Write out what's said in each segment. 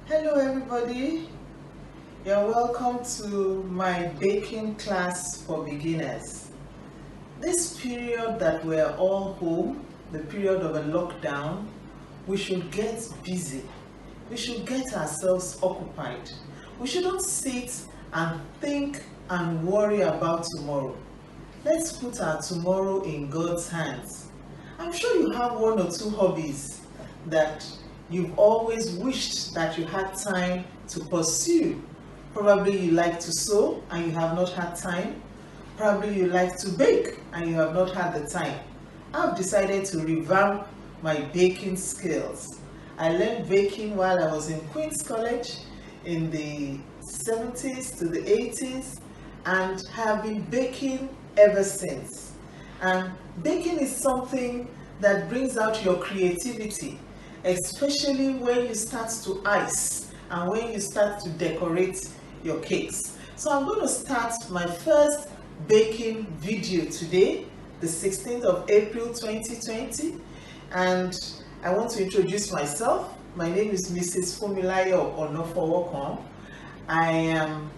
Hello everybody, you're welcome to my baking class for beginners. This period that we're all home, the period of a lockdown, we should get busy. We should get ourselves occupied. We shouldn't sit and think and worry about tomorrow. Let's put our tomorrow in God's hands. I'm sure you have one or two hobbies that you've always wished that you had time to pursue. Probably you like to sew and you have not had time. Probably you like to bake and you have not had the time. I've decided to revamp my baking skills. I learned baking while I was in Queen's College in the 70s to the 80s and have been baking ever since. And baking is something that brings out your creativity, especially when you start to ice and when you start to decorate your cakes. So I'm going to start my first baking video today, the 16th of April 2020, and I want to introduce myself. My name is Mrs. Funmilayo Onafowokan. I am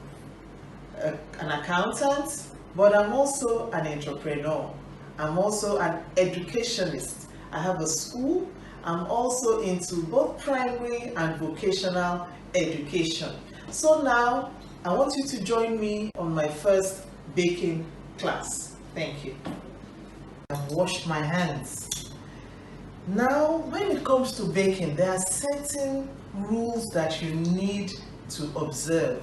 an accountant, but I'm also an entrepreneur. I'm also an educationist. I have a school. I'm also into both primary and vocational education. So now I want you to join me on my first baking class. Thank you. I've washed my hands. Now, when it comes to baking, there are certain rules that you need to observe.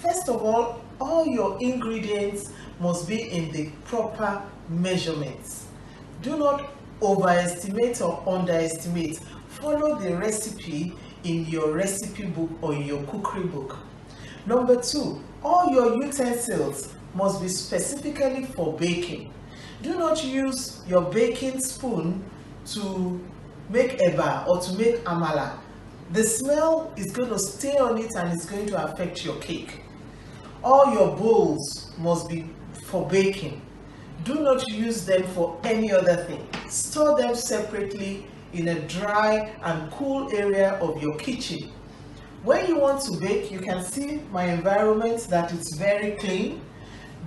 First of all your ingredients must be in the proper measurements. Do not overestimate or underestimate. Follow the recipe in your recipe book or in your cookery book. Number 2, all your utensils must be specifically for baking. Do not use your baking spoon to make eba or to make amala. The smell is going to stay on it and it's going to affect your cake. All your bowls must be for baking. Do not use them for any other thing. Store them separately in a dry and cool area of your kitchen. When you want to bake, you can see my environment that it's very clean.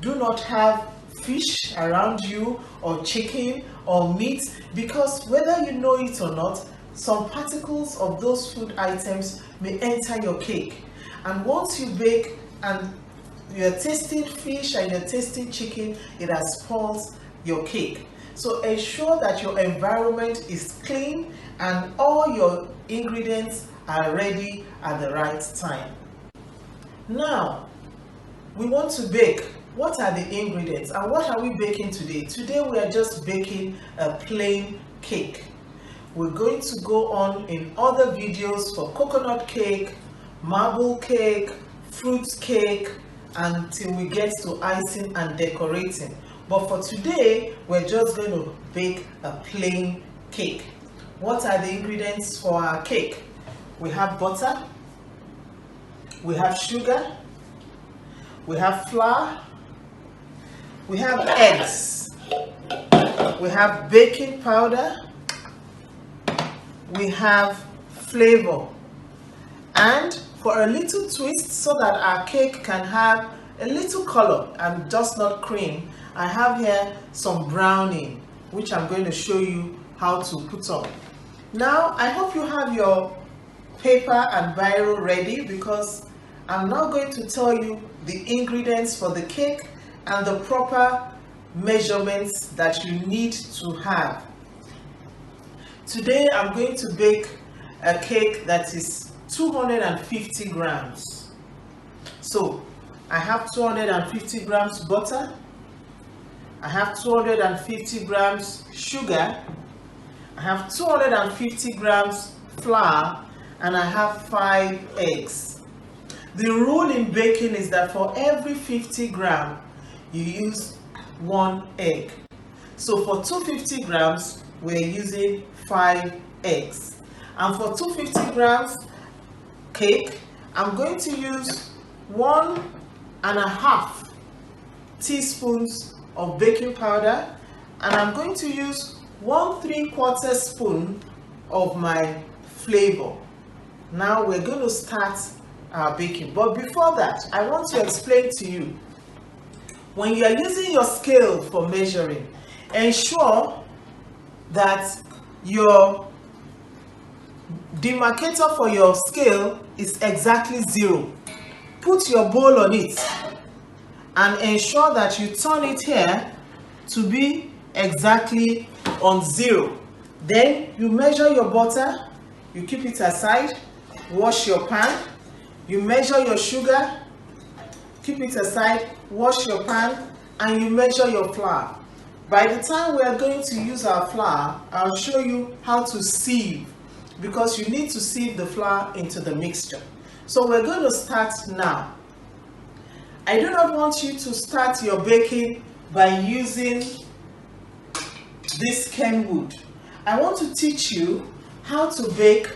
Do not have fish around you or chicken or meat, because whether you know it or not, some particles of those food items may enter your cake. And once you bake and you're tasting fish and you're tasting chicken, it has spoiled your cake. So ensure that your environment is clean and all your ingredients are ready at the right time. Now, we want to bake. What are the ingredients and what are we baking today? Today we are just baking a plain cake. We're going to go on in other videos for coconut cake, marble cake, fruit cake, until we get to icing and decorating. But for today, we're just going to bake a plain cake. What are the ingredients for our cake? We have butter, we have sugar, we have flour, we have eggs, we have baking powder, we have flavor, and for a little twist so that our cake can have a little color and just not cream, I have here some browning, which I'm going to show you how to put on. Now, I hope you have your paper and biro ready, because I'm now going to tell you the ingredients for the cake and the proper measurements that you need to have. Today, I'm going to bake a cake that is 250 grams. So I have 250 grams butter, I have 250 grams sugar, I have 250 grams flour, and I have 5 eggs. The rule in baking is that for every 50 grams you use 1 egg. So for 250 grams we're using 5 eggs, and for 250 grams cake, I'm going to use 1.5 teaspoons of baking powder, and I'm going to use 1 3/4 spoon of my flavor. Now we're going to start our baking. But before that, I want to explain to you, when you are using your scale for measuring, ensure that your demarcator for your scale is exactly 0. Put your bowl on it and ensure that you turn it here to be exactly on 0. Then you measure your butter, you keep it aside, wash your pan, you measure your sugar, keep it aside, wash your pan, and you measure your flour. By the time we are going to use our flour, I'll show you how to sieve, because you need to sieve the flour into the mixture. So we're going to start now. I do not want you to start your baking by using this Kenwood. I want to teach you how to bake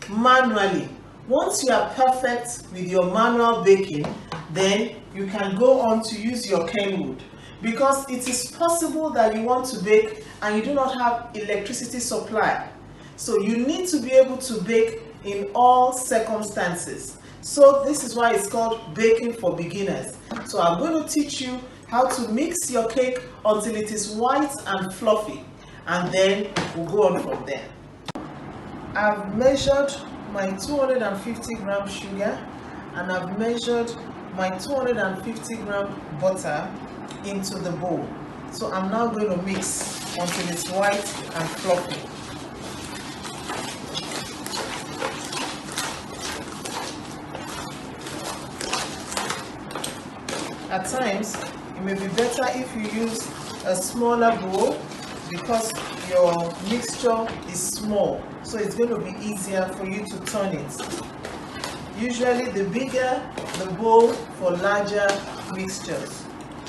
manually. Once you are perfect with your manual baking, then you can go on to use your Kenwood, because it is possible that you want to bake and you do not have electricity supply. So you need to be able to bake in all circumstances. So this is why it's called baking for beginners. So I'm going to teach you how to mix your cake until it is white and fluffy, and then we'll go on from there. I've measured my 250 gram sugar and I've measured my 250 gram butter into the bowl. So I'm now going to mix until it's white and fluffy. At times, it may be better if you use a smaller bowl, because your mixture is small, so it's going to be easier for you to turn it. Usually the bigger the bowl for larger mixtures,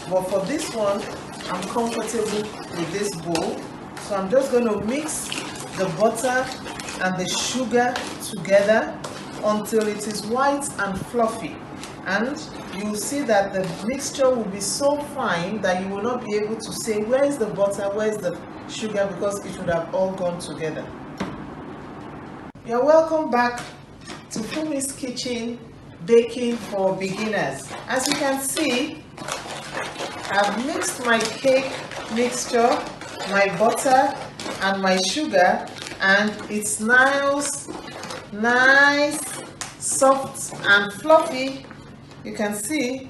but for this one I'm comfortable with this bowl. So I'm just going to mix the butter and the sugar together until it is white and fluffy, and you will see that the mixture will be so fine that you will not be able to say where is the butter, where is the sugar, because it would have all gone together. You're welcome back to Fumi's Kitchen Baking for Beginners. As you can see, I've mixed my cake mixture, my butter and my sugar, and it's nice, soft and fluffy. You can see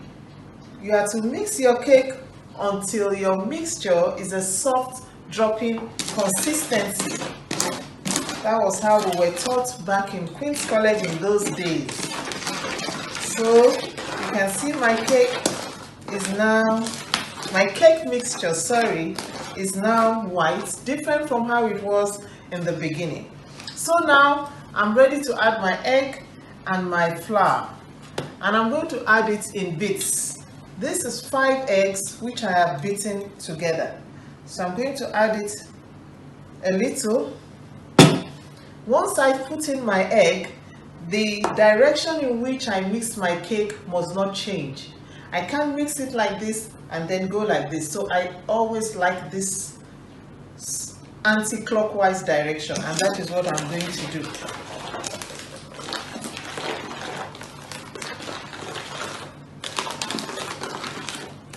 you have to mix your cake until your mixture is a soft dropping consistency. That was how we were taught back in Queen's College in those days. So you can see my cake mixture, is now white, different from how it was in the beginning. So now I'm ready to add my egg and my flour, and I'm going to add it in bits. This is 5 eggs which I have beaten together. So I'm going to add it a little. Once I put in my egg, the direction in which I mix my cake must not change. I can't mix it like this and then go like this. So I always like this anti-clockwise direction, and that is what I'm going to do.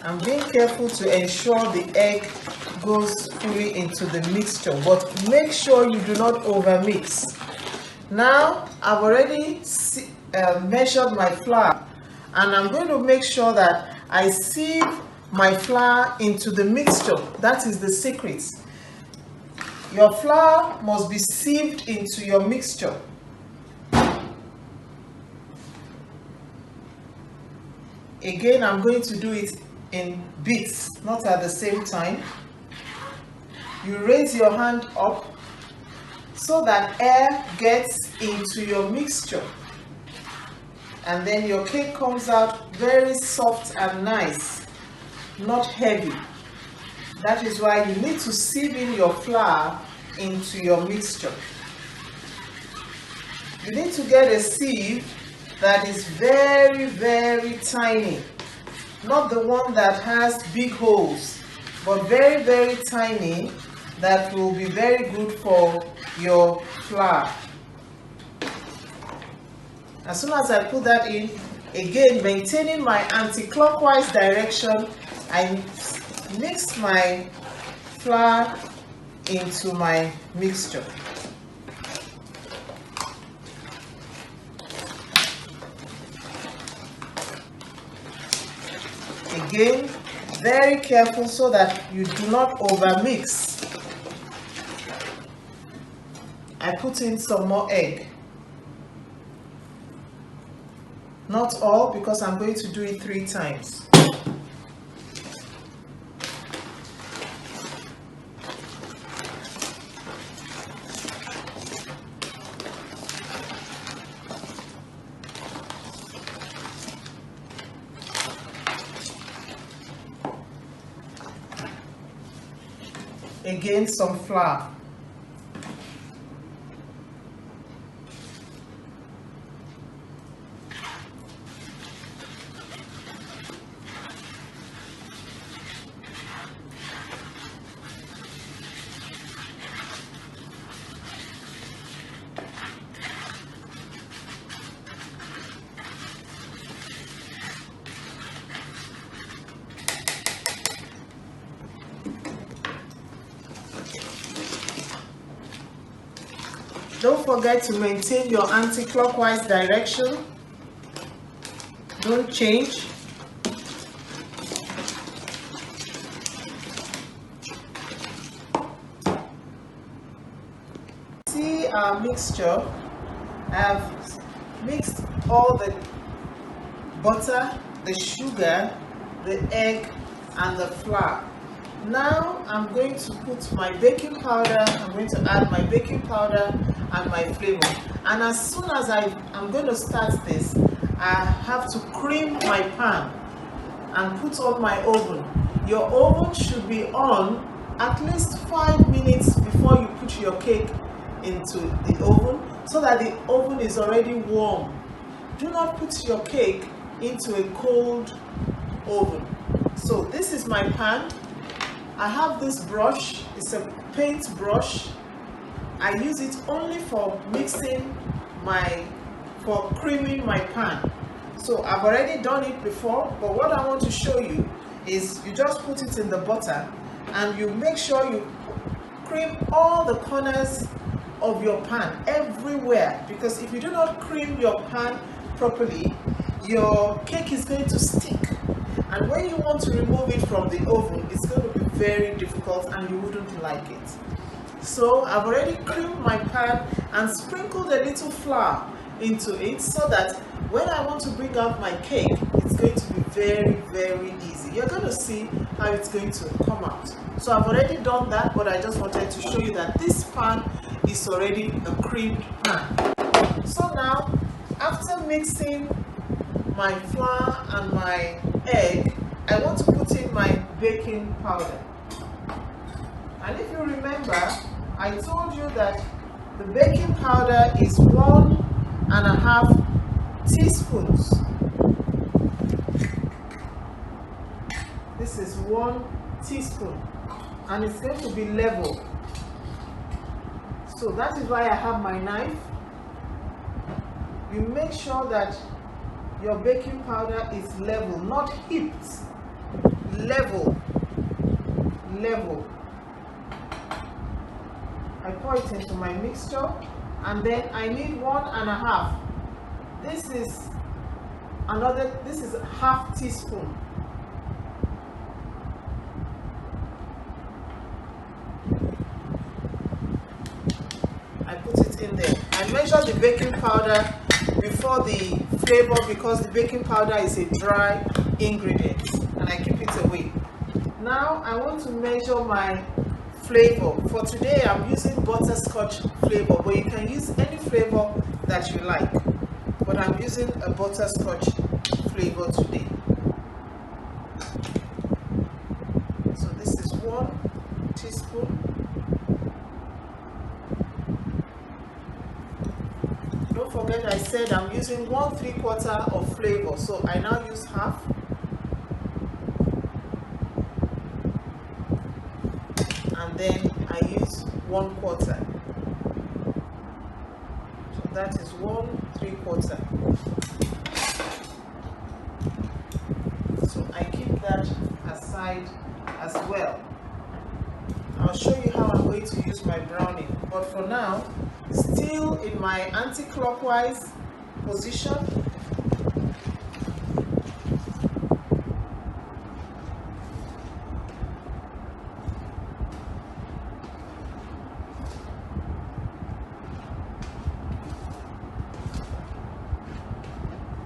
I'm being careful to ensure the egg goes fully into the mixture, but make sure you do not overmix. Now I've already measured my flour, and I'm going to make sure that I sieve my flour into the mixture. That is the secret. Your flour must be sieved into your mixture. Again, I'm going to do it in bits, not at the same time. You raise your hand up so that air gets into your mixture, and then your cake comes out very soft and nice, not heavy. That is why you need to sieve in your flour into your mixture. You need to get a sieve that is very, very tiny, not the one that has big holes, but very, very tiny, that will be very good for your flour. As soon as I put that in, again maintaining my anti-clockwise direction, I mix my flour into my mixture. Again, very careful so that you do not overmix. I put in some more egg. Not all, because I'm going to do it 3 times. Again, some flour. Don't forget to maintain your anti-clockwise direction. Don't change. See our mixture. I have mixed all the butter, the sugar, the egg, and the flour. Now I'm going to put my baking powder. I'm going to add my baking powder and my flavor. And as soon as I'm going to start this, I have to cream my pan and put on my oven. Your oven should be on at least 5 minutes before you put your cake into the oven, so that the oven is already warm. Do not put your cake into a cold oven. So this is my pan. I have this brush. It's a paint brush. I use it only for for creaming my pan. So I've already done it before, but what I want to show you is you just put it in the butter and you make sure you cream all the corners of your pan everywhere, because if you do not cream your pan properly, your cake is going to stick, and when you want to remove it from the oven, it's going to be very difficult and you wouldn't like it. So I've already creamed my pan and sprinkled a little flour into it, so that when I want to bring out my cake, it's going to be very, very easy. You're going to see how it's going to come out. So I've already done that, but I just wanted to show you that this pan is already a creamed pan. So now, after mixing my flour and my egg, I want to put in my baking powder. And if you remember, I told you that the baking powder is 1.5 teaspoons. This is 1 teaspoon, and it's going to be level. So that is why I have my knife. You make sure that your baking powder is level, not heaped. Level. Level. I pour it into my mixture, and then I need 1.5. This is 1/2 teaspoon. I put it in there. I measure the baking powder before the flavor, because the baking powder is a dry ingredient, and I keep it away. Now I want to measure my flavor. For today I'm using butterscotch flavor, but you can use any flavor that you like. But I'm using a butterscotch flavor today. So this is 1 teaspoon. Don't forget I said I'm using 1/3 of flavor, so I now use half. And then I use 1/4. So that is 1/3. So I keep that aside as well. I'll show you how I'm going to use my browning, but for now, still in my anti-clockwise position.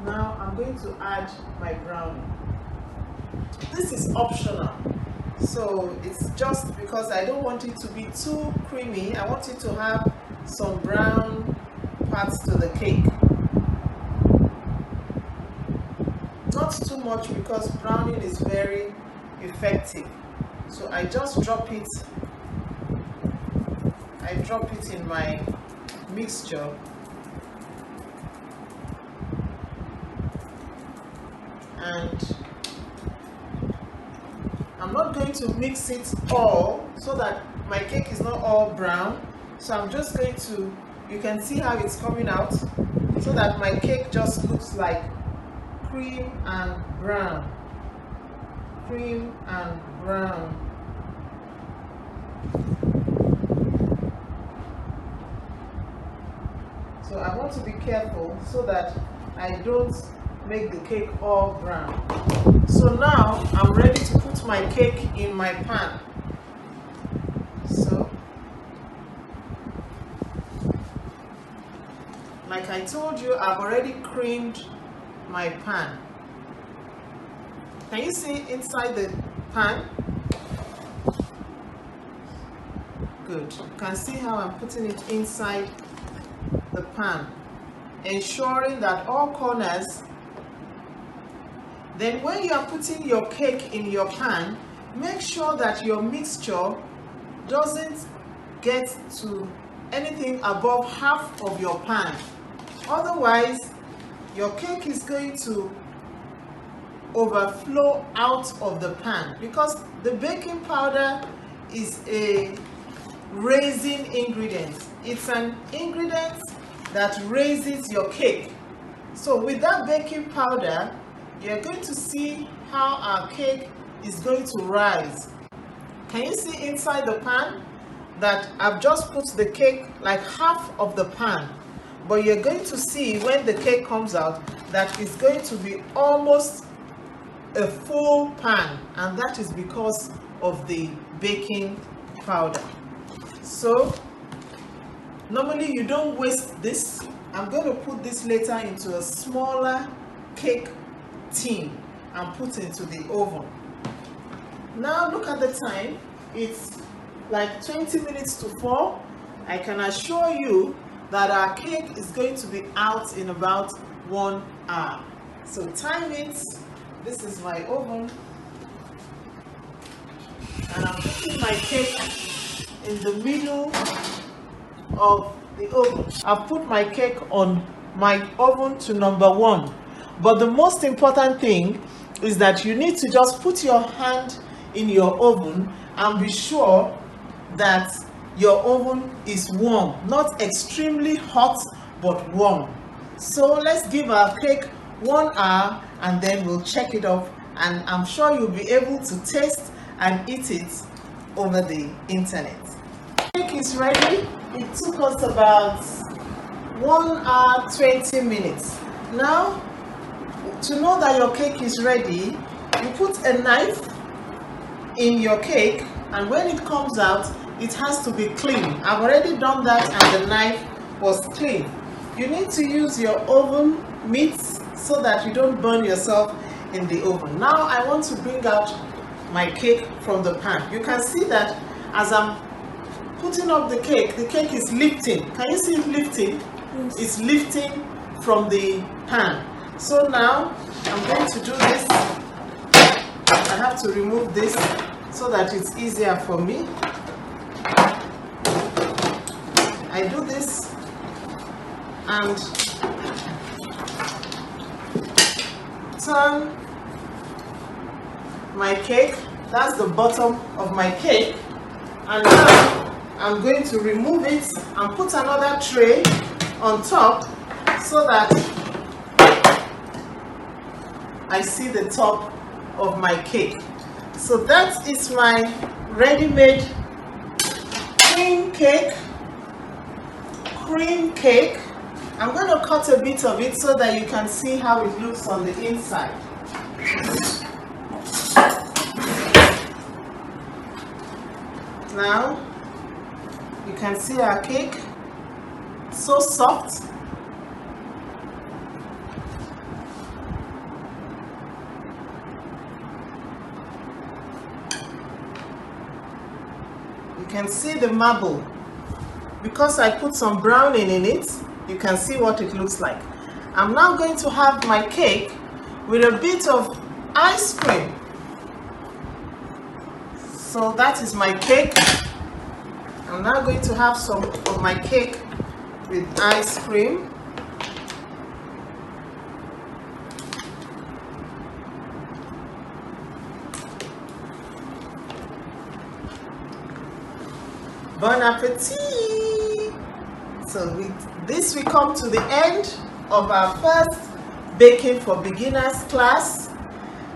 Now I'm going to add my browning. This is optional, so it's just because I don't want it to be too creamy. I want it to have some brown parts to the cake. Not too much, because browning is very effective. So I just drop it. I drop it in my mixture. And I'm not going to mix it all so that my cake is not all brown. So I'm just going to, you can see how it's coming out, so that my cake just looks like cream and brown. Cream and brown. So I want to be careful so that I don't make the cake all brown. So now I'm ready to put my cake in my pan. So, like I told you, I've already creamed my pan. Can you see inside the pan? Good. You can see how I'm putting it inside the pan, ensuring that all corners. Then when you are putting your cake in your pan, make sure that your mixture doesn't get to anything above half of your pan. Otherwise, your cake is going to overflow out of the pan, because the baking powder is a raising ingredient. It's an ingredient that raises your cake. So with that baking powder, you're going to see how our cake is going to rise. Can you see inside the pan that I've just put the cake like half of the pan? But you're going to see when the cake comes out that it's going to be almost a full pan, and that is because of the baking powder. So normally you don't waste this. I'm going to put this later into a smaller cake tin and put it into the oven. Now look at the time. It's like 20 minutes to 4. I can assure you that our cake is going to be out in about 1 hour. So time it. This is my oven, and I'm putting my cake in the middle of the oven. I've put my cake on my oven to number 1. But the most important thing is that you need to just put your hand in your oven and be sure that your oven is warm, not extremely hot, but warm. So let's give our cake 1 hour and then we'll check it off, and I'm sure you'll be able to taste and eat it over the internet. The cake is ready. It took us about 1 hour 20 minutes. Now, to know that your cake is ready, you put a knife in your cake, and when it comes out, it has to be clean. I've already done that and the knife was clean. You need to use your oven mitts so that you don't burn yourself in the oven. Now I want to bring out my cake from the pan. You can see that as I'm putting up the cake is lifting. Can you see it lifting? Yes. It's lifting from the pan. So now I'm going to do this. I have to remove this so that it's easier for me. I do this and turn my cake. That's the bottom of my cake. And now I'm going to remove it and put another tray on top so that I see the top of my cake. So that is my ready-made cream cake. I'm going to cut a bit of it so that you can see how it looks on the inside. Now you can see our cake, so soft. You can see the marble. Because I put some browning in it, you can see what it looks like. I'm now going to have my cake with a bit of ice cream. So that is my cake. I'm now going to have some of my cake with ice cream. Bon appetit! So with this we come to the end of our first Baking for Beginners class.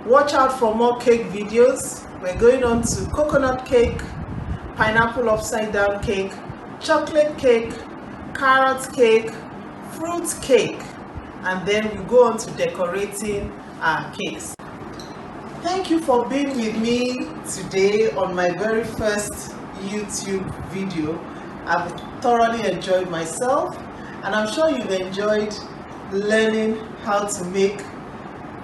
Watch out for more cake videos. We're going on to coconut cake, pineapple upside down cake, chocolate cake, carrot cake, fruit cake, and then we go on to decorating our cakes. Thank you for being with me today on my very first YouTube video. I've thoroughly enjoyed myself, and I'm sure you've enjoyed learning how to make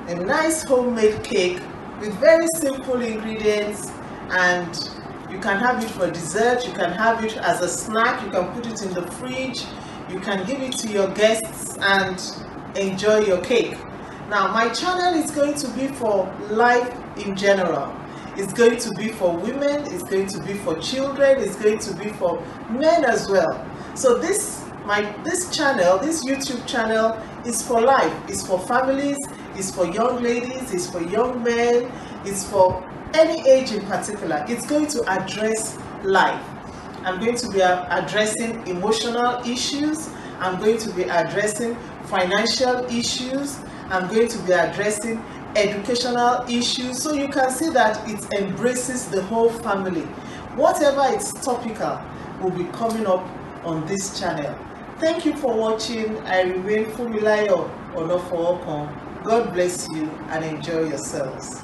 a nice homemade cake with very simple ingredients, and you can have it for dessert, you can have it as a snack, you can put it in the fridge, you can give it to your guests and enjoy your cake. Now my channel is going to be for life in general. It's going to be for women, it's going to be for children, it's going to be for men as well. So this channel, this YouTube channel is for life, it's for families, it's for young ladies, it's for young men, it's for any age in particular. It's going to address life. I'm going to be addressing emotional issues, I'm going to be addressing financial issues, I'm going to be addressing educational issues, so you can see that it embraces the whole family. Whatever is topical will be coming up on this channel. Thank you for watching. I remain Funmilayo, Onafowokan. God bless you and enjoy yourselves.